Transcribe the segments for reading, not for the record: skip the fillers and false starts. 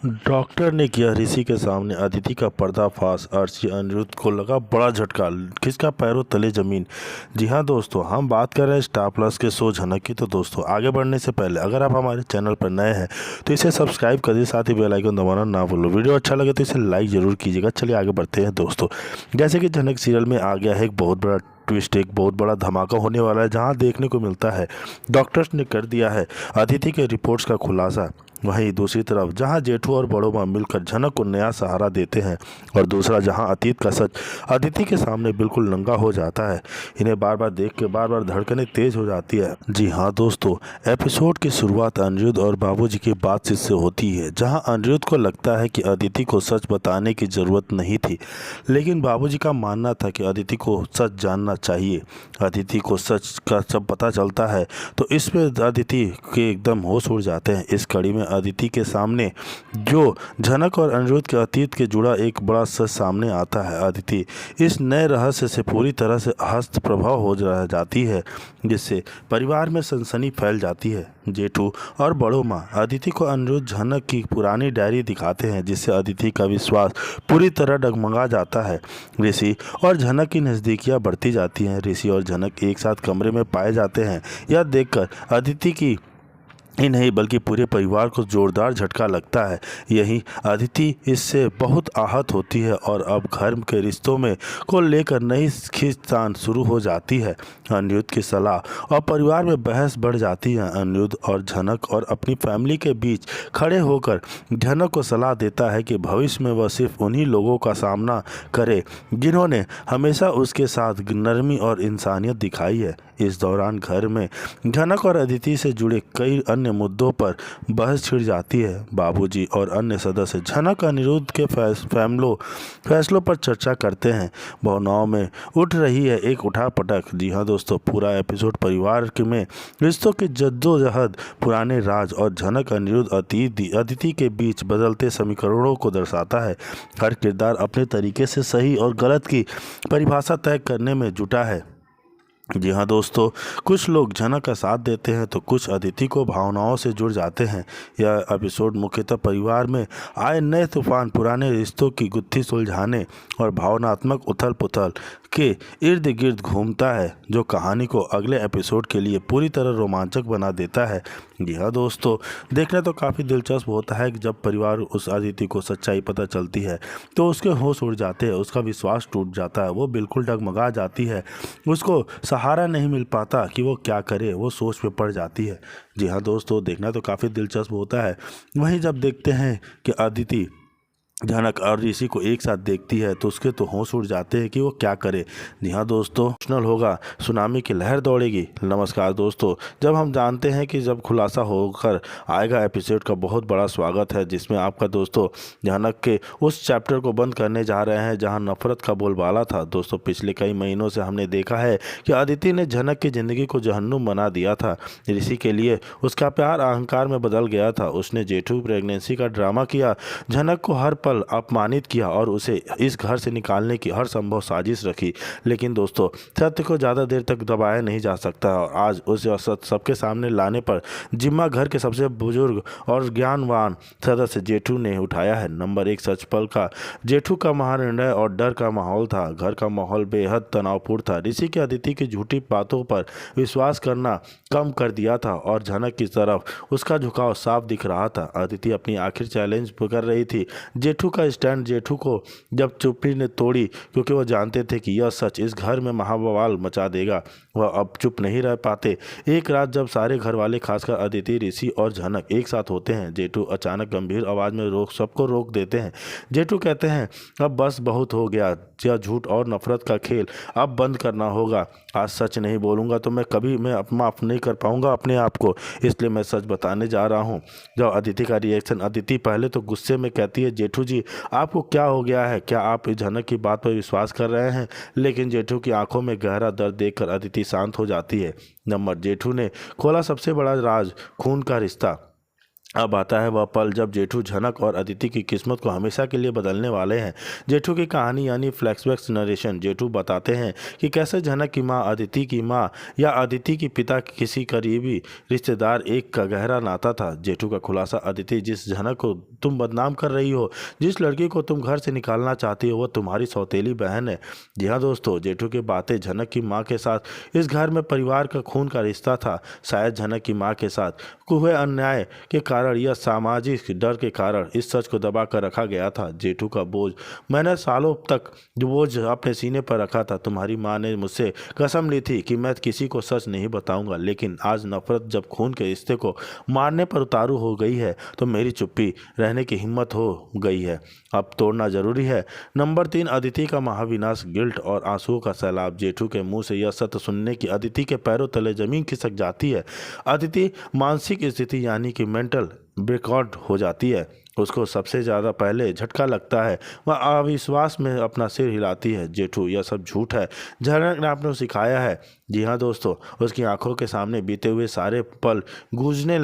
Doctor ने किया ऋषि के सामने अदिति का पर्दाफाश। अर्शी अनिरुद्ध को लगा बड़ा झटका, खिसका पैरों तले जमीन। जी हाँ दोस्तों, हम बात कर रहे हैं स्टार प्लस के शो झनक की। तो दोस्तों आगे बढ़ने से पहले अगर आप हमारे चैनल पर नए हैं तो इसे सब्सक्राइब करिए, साथ ही बेल आइकन दबाना ना भूलो। वीडियो अच्छा लगे तो इसे लाइक ज़रूर कीजिएगा। चलिए आगे बढ़ते हैं दोस्तों। जैसे कि झनक सीरियल में आ गया है एक बहुत बड़ा ट्विस्ट, एक बहुत बड़ा धमाका होने वाला है, जहां देखने को मिलता है डॉक्टर्स ने कर दिया है अदिति के रिपोर्ट्स का खुलासा। वहीं दूसरी तरफ जहां जेठू और बड़ो माँ मिलकर झनक को नया सहारा देते हैं, और दूसरा जहां अतीत का सच अदिति के सामने बिल्कुल नंगा हो जाता है। इन्हें बार बार देख के बार बार धड़कनें तेज हो जाती है। जी हाँ दोस्तों, एपिसोड की शुरुआत अनिरुद्ध और बाबूजी की बातचीत से होती है, जहां अनिरुद्ध को लगता है कि अदिति को सच बताने की ज़रूरत नहीं थी, लेकिन बाबूजी का मानना था कि अदिति को सच जानना चाहिए। अदिति को सच का जब पता चलता है तो इस पे अदिति के एकदम होश उड़ जाते हैं। इस कड़ी में अदिति के सामने जो झनक और अनिरुद्ध के अतीत के जुड़ा एक बड़ा सच सामने आता है। अदिति इस नए रहस्य से पूरी तरह से हस्त प्रभाव हो जाती है, जिससे परिवार में सनसनी फैल जाती है। जेठू और बड़ो माँ अदिति को अनिरुद्ध झनक की पुरानी डायरी दिखाते हैं, जिससे अदिति का विश्वास पूरी तरह डगमगा जाता है। ऋषि और झनक की नज़दीकियाँ बढ़ती जाती हैं। ऋषि और झनक एक साथ कमरे में पाए जाते हैं। यह देखकर अदिति की ही नहीं बल्कि पूरे परिवार को जोरदार झटका लगता है। यही अदिति इससे बहुत आहत होती है और अब घर के रिश्तों में को लेकर नई खींचतान शुरू हो जाती है। अनिरुद्ध की सलाह और परिवार में बहस बढ़ जाती है। अनिरुद्ध और झनक और अपनी फैमिली के बीच खड़े होकर झनक को सलाह देता है कि भविष्य में वह सिर्फ उन्हीं लोगों का सामना करे जिन्होंने हमेशा उसके साथ नरमी और इंसानियत दिखाई है। इस दौरान घर में झनक और अदिति से जुड़े कई अन्य मुद्दों पर बहस छिड़ जाती है। बाबूजी और अन्य सदस्य झनक अनिरुद्ध के फैसलों पर चर्चा करते हैं। भावनाओं में उठ रही है एक उठापटक। जी हाँ दोस्तों, पूरा एपिसोड परिवार में रिश्तों की जद्दोजहद, पुराने राज और झनक अनिरुद्ध अदिति के बीच बदलते समीकरणों को दर्शाता है। हर किरदार अपने तरीके से सही और गलत की परिभाषा तय करने में जुटा है। जी हाँ दोस्तों, कुछ लोग झनक का साथ देते हैं तो कुछ अदिति को भावनाओं से जुड़ जाते हैं। यह एपिसोड मुख्यतः परिवार में आए नए तूफान, पुराने रिश्तों की गुत्थी सुलझाने और भावनात्मक उथल पुथल के इर्द गिर्द घूमता है, जो कहानी को अगले एपिसोड के लिए पूरी तरह रोमांचक बना देता है। जी हाँ दोस्तों, देखना तो काफ़ी दिलचस्प होता है कि जब परिवार उस अदिति को सच्चाई पता चलती है तो उसके होश उड़ जाते हैं, उसका विश्वास टूट जाता है, वो बिल्कुल डगमगा जाती है। उसको सहारा नहीं मिल पाता कि वो क्या करे, वो सोच में पड़ जाती है। जी हाँ दोस्तों, देखना तो काफ़ी दिलचस्प होता है। वहीं जब देखते हैं कि अदिति झनक और ऋषि को एक साथ देखती है तो उसके तो होश उड़ जाते हैं कि वो क्या करे। जी हाँ दोस्तों, इमोशनल होगा, सुनामी की लहर दौड़ेगी। नमस्कार दोस्तों, जब हम जानते हैं कि जब खुलासा होकर आएगा एपिसोड का बहुत बड़ा स्वागत है, जिसमें आपका दोस्तों झनक के उस चैप्टर को बंद करने जा रहे हैं जहाँ नफरत का बोलबाला था। दोस्तों पिछले कई महीनों से हमने देखा है कि अदिति ने झनक की ज़िंदगी को जहन्नुम बना दिया था। ऋषि के लिए उसका प्यार अहंकार में बदल गया था। उसने जेठू प्रेगनेंसी का ड्रामा किया, झनक को हर पल अपमानित किया और उसे इस घर से निकालने की हर संभव साजिश रखी। लेकिन दोस्तों सत्य को ज़्यादा देर तक दबाया नहीं जा सकता और आज उसे सत्य सबके सामने लाने पर जिम्मा घर के सबसे बुजुर्ग और ज्ञानवान सदस्य जेठू ने उठाया है। नंबर 1 सच पल का जेठू का महानिर्णय और डर का माहौल था। घर का माहौल बेहद तनावपूर्ण था। ऋषि की अदिति की झूठी बातों पर विश्वास करना कम कर दिया था और झनक की तरफ उसका झुकाव साफ दिख रहा था। अदिति अपनी आखिर चैलेंज कर रही थी। जेठू का स्टैंड जेठू को जब चुप्पी ने तोड़ी, क्योंकि वह जानते थे कि यह सच इस घर में महाबवाल मचा देगा। वह अब चुप नहीं रह पाते। एक रात जब सारे घर वाले, खासकर अदिति, ऋषि और झनक एक साथ होते हैं, जेठू अचानक गंभीर आवाज में सबको रोक देते हैं। जेठू कहते हैं, अब बस बहुत हो गया, यह झूठ और नफरत का खेल अब बंद करना होगा। आज सच नहीं बोलूँगा तो मैं माफ़ नहीं कर पाऊंगा अपने आप को, इसलिए मैं सच बताने जा रहा हूँ। जब अदिति का रिएक्शन, अदिति पहले तो गुस्से में कहती है, जेठू जी आपको क्या हो गया है, क्या आप इस झनक की बात पर विश्वास कर रहे हैं? लेकिन जेठू की आंखों में गहरा दर्द देखकर अदिति शांत हो जाती है। नंबर जेठू ने खोला सबसे बड़ा राज, खून का रिश्ता। अब आता है वह पल जब जेठू, झनक और अदिति की किस्मत को हमेशा के लिए बदलने वाले हैं। जेठू की कहानी यानी फ्लैशबैक नरेशन। जेठू बताते हैं कि कैसे झनक की माँ, अदिति की माँ या अदिति की पिता के किसी करीबी रिश्तेदार एक का गहरा नाता था। जेठू का खुलासा, अदिति, जिस झनक को तुम बदनाम कर रही हो, जिस लड़की को तुम घर से निकालना चाहती हो, वह तुम्हारी सौतेली बहन है। जी हाँ दोस्तों, जेठू की बातें झनक की माँ के साथ इस घर में परिवार का खून का रिश्ता था। शायद झनक की माँ के साथ हुए अन्याय के कारण या सामाजिक डर के कारण इस सच को दबा कर रखा गया था। जेठू का बोझ, मैंने सालों तक जो बोझ अपने सीने पर रखा था। तुम्हारी माँ ने मुझसे कसम ली थी कि मैं किसी को सच नहीं बताऊंगा, लेकिन आज नफरत जब खून के रिश्ते को मारने पर उतारू हो गई है तो मेरी चुप्पी रहने की हिम्मत हो गई है। अब तोड़ना जरूरी है। नंबर 3, अदिति का महाविनाश, गिल्ट और आंसुओं का सैलाब। जेठू के मुंह से यह सत्य सुनने की अदिति के पैरों तले जमीन खिसक जाती है। अदिति मानसिक स्थिति यानी कि मेंटल ब्रेकआउट हो जाती है। उसको सबसे ज़्यादा पहले झटका लगता है। वह अविश्वास में अपना सिर हिलाती है। जेठू, यह सब झूठ है, झनक ने आपने सिखाया है। जी हाँ दोस्तों, उसकी आंखों के सामने बीते हुए सारे पल गुजरने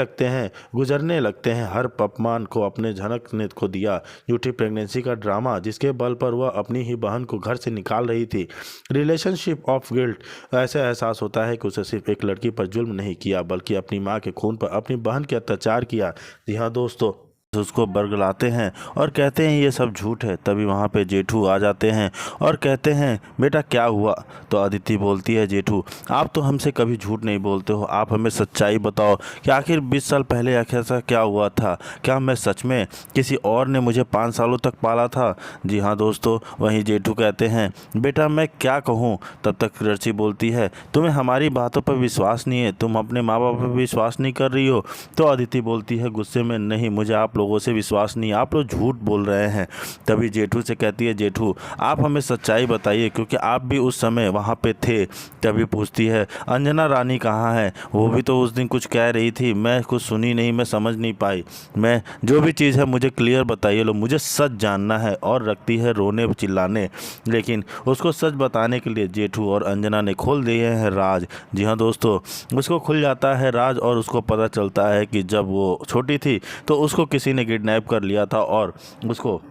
लगते हैं। हर अपमान को अपने झनक ने को दिया, झूठी प्रेगनेंसी का ड्रामा जिसके बल पर वह अपनी ही बहन को घर से निकाल रही थी। रिलेशनशिप ऑफ गिल्ट, ऐसा एहसास होता है कि उसे सिर्फ एक लड़की पर जुल्म नहीं किया, बल्कि अपनी माँ के खून पर अपनी बहन के अत्याचार किया। जी हाँ दोस्तों, उसको बरगलाते हैं और कहते हैं ये सब झूठ है। तभी वहाँ पे जेठू आ जाते हैं और कहते हैं बेटा क्या हुआ। तो अदिति बोलती है, जेठू आप तो हमसे कभी झूठ नहीं बोलते हो, आप हमें सच्चाई बताओ कि आखिर 20 साल पहले ऐसा क्या हुआ था। क्या मैं सच में किसी और ने मुझे 5 सालों तक पाला था। जी हाँ दोस्तों, वहीं जेठू कहते हैं बेटा मैं क्या कहूँ। तब तक रची बोलती है तुम्हें हमारी बातों पर विश्वास नहीं है, तुम अपने माँ बाप पर विश्वास नहीं कर रही हो। तो अदिति बोलती है गुस्से में, नहीं मुझे आप लोगों से विश्वास नहीं, आप लोग झूठ बोल रहे हैं। तभी जेठू से कहती है, जेठू आप हमें सच्चाई बताइए क्योंकि आप भी उस समय वहाँ पे थे। तभी पूछती है अंजना रानी कहाँ है, वो भी तो उस दिन कुछ कह रही थी, मैं कुछ सुनी नहीं, मैं समझ नहीं पाई। मैं जो भी चीज़ है मुझे क्लियर बताइए लो, मुझे सच जानना है। और रखती है रोने चिल्लाने। लेकिन उसको सच बताने के लिए जेठू और अंजना ने खोल दिए हैं राज। जी हाँ दोस्तों, उसको खुल जाता है राज और उसको पता चलता है कि जब वो छोटी थी तो उसको किसी ने किडनैप कर लिया था और उसको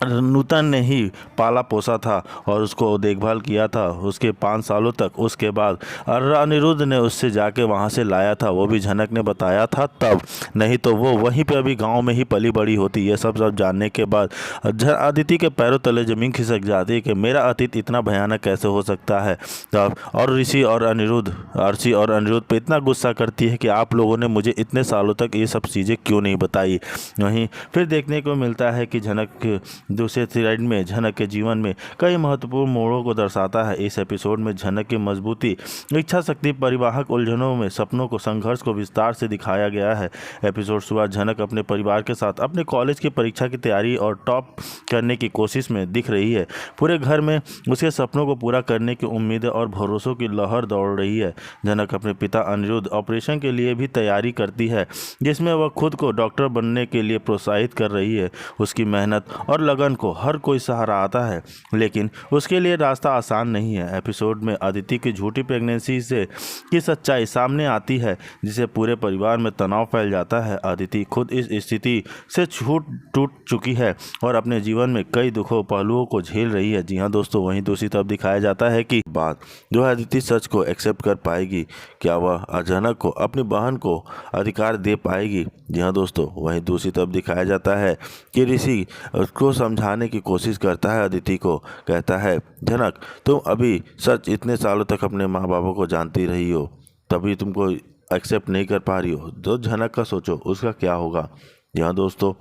नूतन ने ही पाला पोसा था और उसको देखभाल किया था उसके 5 सालों तक। उसके बाद अनिरुद्ध ने उससे जाके वहाँ से लाया था, वो भी झनक ने बताया था तब, नहीं तो वो वहीं पे अभी गांव में ही पली बड़ी होती। ये सब जानने के बाद अदिति के पैरों तले ज़मीन खिसक जाती है कि मेरा अतीत इतना भयानक कैसे हो सकता है। तब और ऋषि और अनिरुद्ध पे इतना गुस्सा करती है कि आप लोगों ने मुझे इतने सालों तक ये सब चीज़ें क्यों नहीं बताई। वहीं फिर देखने को मिलता है कि झनक दूसरे साइड में झनक के जीवन में कई महत्वपूर्ण मोड़ों को दर्शाता है। इस एपिसोड में झनक की मजबूती, इच्छा शक्ति, परिवाहक उलझनों में सपनों को, संघर्ष को विस्तार से दिखाया गया है। एपिसोड सुबह झनक अपने परिवार के साथ अपने कॉलेज की परीक्षा की तैयारी और टॉप करने की कोशिश में दिख रही है। पूरे घर में उसके सपनों को पूरा करने की उम्मीदें और भरोसों की लहर दौड़ रही है। झनक अपने पिता अनिरुद्ध ऑपरेशन के लिए भी तैयारी करती है, जिसमें वह खुद को डॉक्टर बनने के लिए प्रोत्साहित कर रही है। उसकी मेहनत और लगन को हर कोई सहारा आता है, लेकिन उसके लिए रास्ता आसान नहीं है। एपिसोड में अदिति की झूठी प्रेगनेंसी से की सच्चाई सामने आती है, जिसे पूरे परिवार में तनाव फैल जाता है। अदिति खुद इस स्थिति से टूट चुकी है और अपने जीवन में कई दुखों पहलुओं को झेल रही है। जी हाँ दोस्तों, वहीं दूसरी तरफ दिखाया जाता है कि बात जो अदिति सच को एक्सेप्ट कर पाएगी, क्या वह अचानक को अपनी बहन को अधिकार दे पाएगी। जी हाँ दोस्तों, वहीं दूसरी तरफ दिखाया जाता है कि ऋषि उसको समझाने की कोशिश करता है। अदिति को कहता है, झनक तुम अभी सच इतने सालों तक अपने माँ बापों को जानती रही हो, तभी तुमको एक्सेप्ट नहीं कर पा रही हो। तो झनक का सोचो उसका क्या होगा। यहाँ दोस्तों,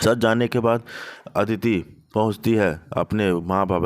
सच जानने के बाद अदिति पहुँचती है अपने माँ बाप